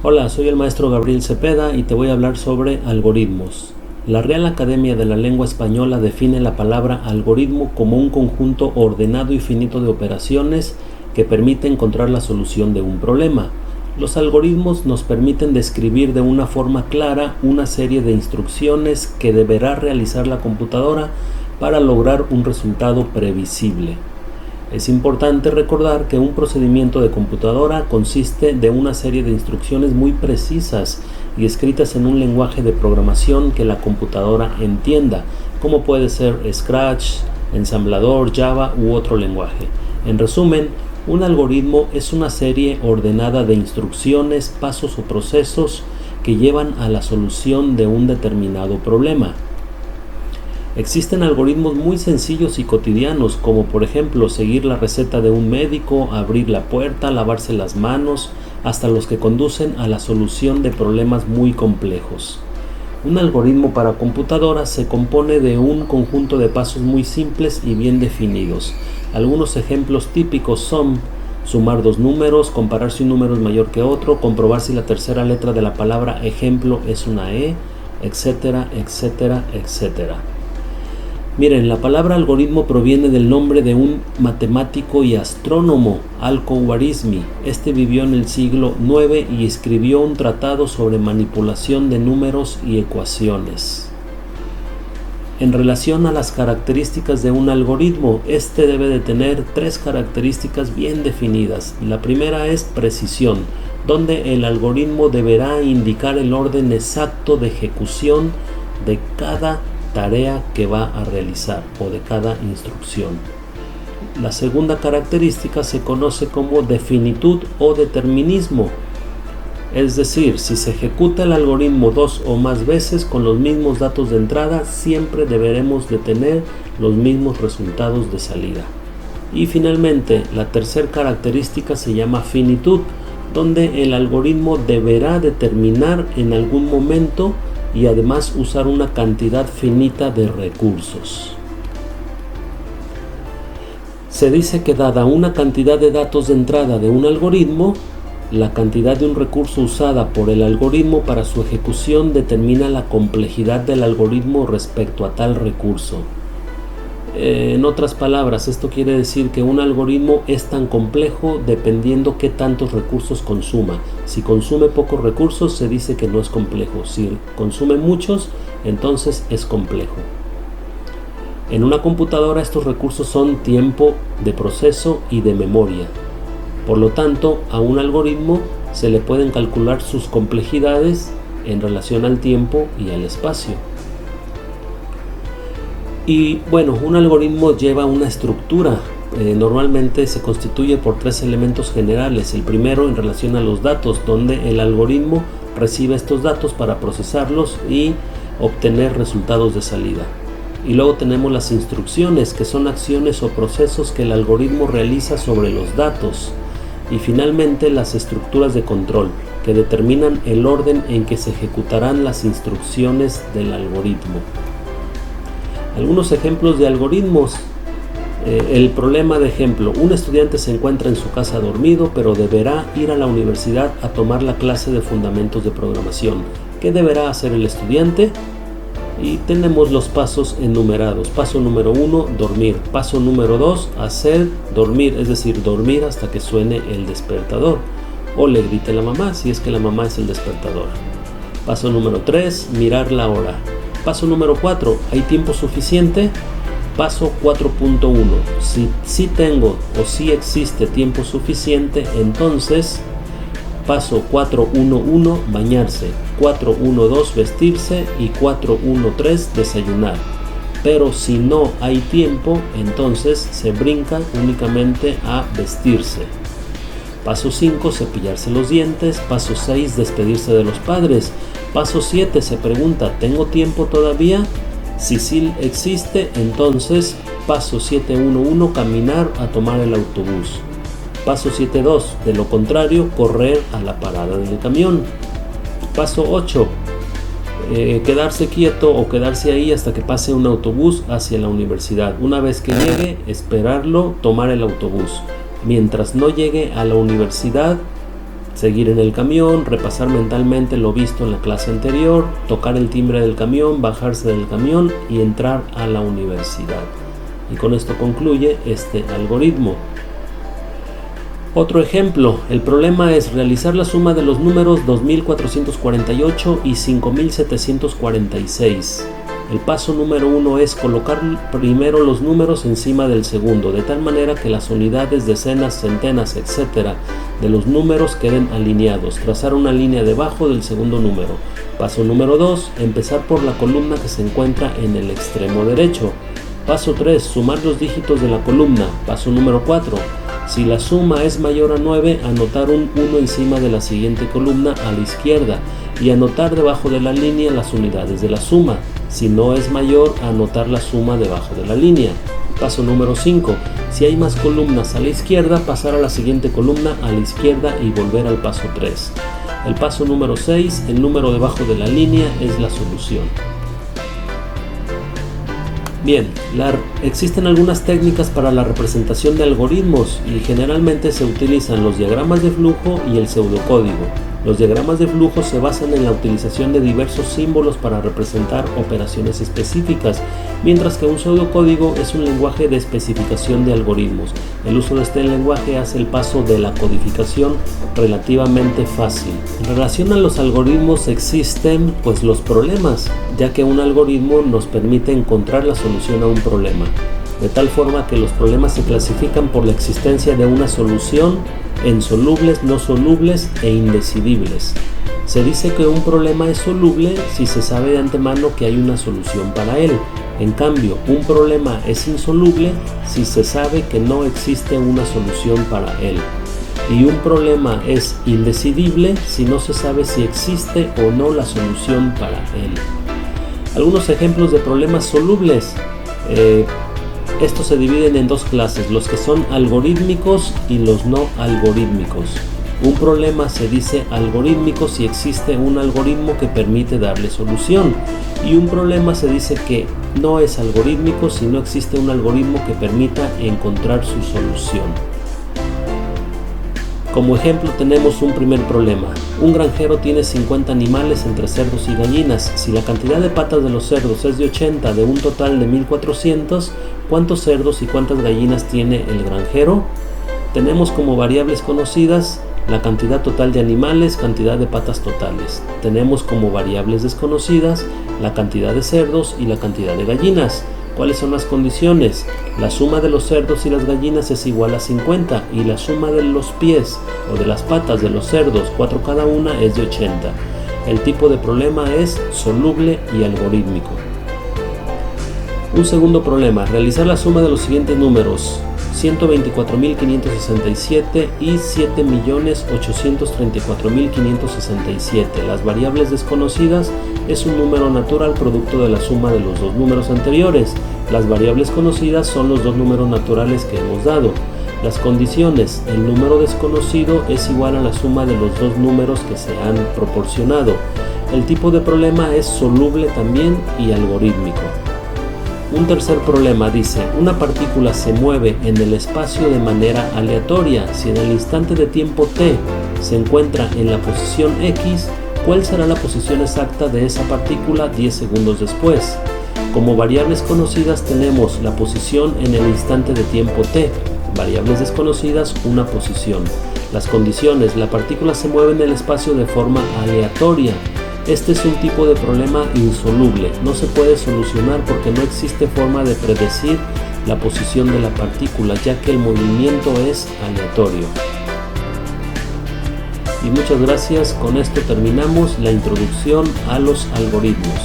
Hola, soy el maestro Gabriel Cepeda y te voy a hablar sobre algoritmos. La Real Academia de la Lengua Española define la palabra algoritmo como un conjunto ordenado y finito de operaciones que permite encontrar la solución de un problema. Los algoritmos nos permiten describir de una forma clara una serie de instrucciones que deberá realizar la computadora para lograr un resultado previsible. Es importante recordar que un procedimiento de computadora consiste de una serie de instrucciones muy precisas y escritas en un lenguaje de programación que la computadora entienda, como puede ser Scratch, ensamblador, Java u otro lenguaje. En resumen, un algoritmo es una serie ordenada de instrucciones, pasos o procesos que llevan a la solución de un determinado problema. Existen algoritmos muy sencillos y cotidianos, como por ejemplo seguir la receta de un médico, abrir la puerta, lavarse las manos, hasta los que conducen a la solución de problemas muy complejos. Un algoritmo para computadoras se compone de un conjunto de pasos muy simples y bien definidos. Algunos ejemplos típicos son sumar dos números, comparar si un número es mayor que otro, comprobar si la tercera letra de la palabra ejemplo es una E, etcétera, etcétera, etcétera. Miren, la palabra algoritmo proviene del nombre de un matemático y astrónomo, Al-Khwarizmi. Este vivió en el siglo IX y escribió un tratado sobre manipulación de números y ecuaciones. En relación a las características de un algoritmo, este debe de tener tres características bien definidas. La primera es precisión, donde el algoritmo deberá indicar el orden exacto de ejecución de cada tarea que va a realizar o de cada instrucción. La segunda característica se conoce como definitud o determinismo, es decir, si se ejecuta el algoritmo dos o más veces con los mismos datos de entrada, siempre deberemos de tener los mismos resultados de salida. Y finalmente, la tercera característica se llama finitud, donde el algoritmo deberá determinar en algún momento y además usar una cantidad finita de recursos. Se dice que dada una cantidad de datos de entrada de un algoritmo, la cantidad de un recurso usada por el algoritmo para su ejecución determina la complejidad del algoritmo respecto a tal recurso. En otras palabras, esto quiere decir que un algoritmo es tan complejo dependiendo qué tantos recursos consuma. Si consume pocos recursos, se dice que no es complejo. Si consume muchos, entonces es complejo. En una computadora estos recursos son tiempo de proceso y de memoria. Por lo tanto, a un algoritmo se le pueden calcular sus complejidades en relación al tiempo y al espacio. Y bueno, un algoritmo lleva una estructura. Normalmente se constituye por tres elementos generales. El primero en relación a los datos, donde el algoritmo recibe estos datos para procesarlos y obtener resultados de salida. Y luego tenemos las instrucciones, que son acciones o procesos que el algoritmo realiza sobre los datos. Y finalmente las estructuras de control, que determinan el orden en que se ejecutarán las instrucciones del algoritmo. Algunos ejemplos de algoritmos. El problema de ejemplo: un estudiante se encuentra en su casa dormido, pero deberá ir a la universidad a tomar la clase de fundamentos de programación. ¿Qué deberá hacer el estudiante? Y tenemos los pasos enumerados. Paso número 1, dormir. Paso número 2, hacer dormir, es decir, dormir hasta que suene el despertador o le grite la mamá, si es que la mamá es el despertador. Paso número 3, mirar la hora. Paso número 4, ¿hay tiempo suficiente? Paso 4.1, si tengo o si existe tiempo suficiente, entonces paso 4.1.1, bañarse, 4.1.2, vestirse y 4.1.3, desayunar. Pero si no hay tiempo, entonces se brinca únicamente a vestirse. Paso 5, cepillarse los dientes. Paso 6, despedirse de los padres. Paso 7, se pregunta, ¿tengo tiempo todavía? Si sí existe, entonces paso 7.1.1, caminar a tomar el autobús. Paso 7.2, de lo contrario, correr a la parada del camión. Paso 8, quedarse quieto o quedarse ahí hasta que pase un autobús hacia la universidad. Una vez que llegue, esperarlo, tomar el autobús. Mientras no llegue a la universidad, Seguir en el camión, repasar mentalmente lo visto en la clase anterior, tocar el timbre del camión, bajarse del camión y entrar a la universidad. Y con esto concluye este algoritmo. Otro ejemplo, el problema es realizar la suma de los números 2448 y 5746. El paso número 1 es colocar primero los números encima del segundo, de tal manera que las unidades, decenas, centenas, etc. de los números queden alineados. Trazar una línea debajo del segundo número. Paso número 2, empezar por la columna que se encuentra en el extremo derecho. Paso 3, sumar los dígitos de la columna. Paso número 4, si la suma es mayor a 9, anotar un 1 encima de la siguiente columna a la izquierda y anotar debajo de la línea las unidades de la suma. Si no es mayor, anotar la suma debajo de la línea. Paso número 5. Si hay más columnas a la izquierda, pasar a la siguiente columna a la izquierda y volver al paso 3. El paso número 6. El número debajo de la línea es la solución. Bien, existen algunas técnicas para la representación de algoritmos y generalmente se utilizan los diagramas de flujo y el pseudocódigo. Los diagramas de flujo se basan en la utilización de diversos símbolos para representar operaciones específicas, mientras que un pseudocódigo es un lenguaje de especificación de algoritmos. El uso de este lenguaje hace el paso de la codificación relativamente fácil. En relación a los algoritmos existen los problemas, ya que un algoritmo nos permite encontrar la solución a un problema, de tal forma que los problemas se clasifican por la existencia de una solución en solubles, no solubles e indecidibles. Se dice que un problema es soluble si se sabe de antemano que hay una solución para él. En cambio, un problema es insoluble si se sabe que no existe una solución para él. Y un problema es indecidible si no se sabe si existe o no la solución para él. Algunos ejemplos de problemas solubles. Estos se dividen en dos clases, los que son algorítmicos y los no algorítmicos. Un problema se dice algorítmico si existe un algoritmo que permite darle solución, y un problema se dice que no es algorítmico si no existe un algoritmo que permita encontrar su solución. Como ejemplo tenemos un primer problema. Un granjero tiene 50 animales entre cerdos y gallinas. Si la cantidad de patas de los cerdos es de 80 de un total de 1400, ¿cuántos cerdos y cuántas gallinas tiene el granjero? Tenemos como variables conocidas la cantidad total de animales, cantidad de patas totales. Tenemos como variables desconocidas la cantidad de cerdos y la cantidad de gallinas. ¿Cuáles son las condiciones? La suma de los cerdos y las gallinas es igual a 50 y la suma de los pies o de las patas de los cerdos, 4 cada una, es de 80. El tipo de problema es soluble y algorítmico. Un segundo problema, realizar la suma de los siguientes números: 124.567 y 7.834.567. Las variables desconocidas es un número natural producto de la suma de los dos números anteriores. Las variables conocidas son los dos números naturales que hemos dado. Las condiciones: el número desconocido es igual a la suma de los dos números que se han proporcionado. El tipo de problema es soluble también y algorítmico. Un tercer problema dice: una partícula se mueve en el espacio de manera aleatoria. Si en el instante de tiempo t se encuentra en la posición x, ¿cuál será la posición exacta de esa partícula 10 segundos después? Como variables conocidas tenemos la posición en el instante de tiempo t, variables desconocidas, una posición. Las condiciones: la partícula se mueve en el espacio de forma aleatoria. Este es un tipo de problema insoluble, no se puede solucionar porque no existe forma de predecir la posición de la partícula, ya que el movimiento es aleatorio. Y muchas gracias, con esto terminamos la introducción a los algoritmos.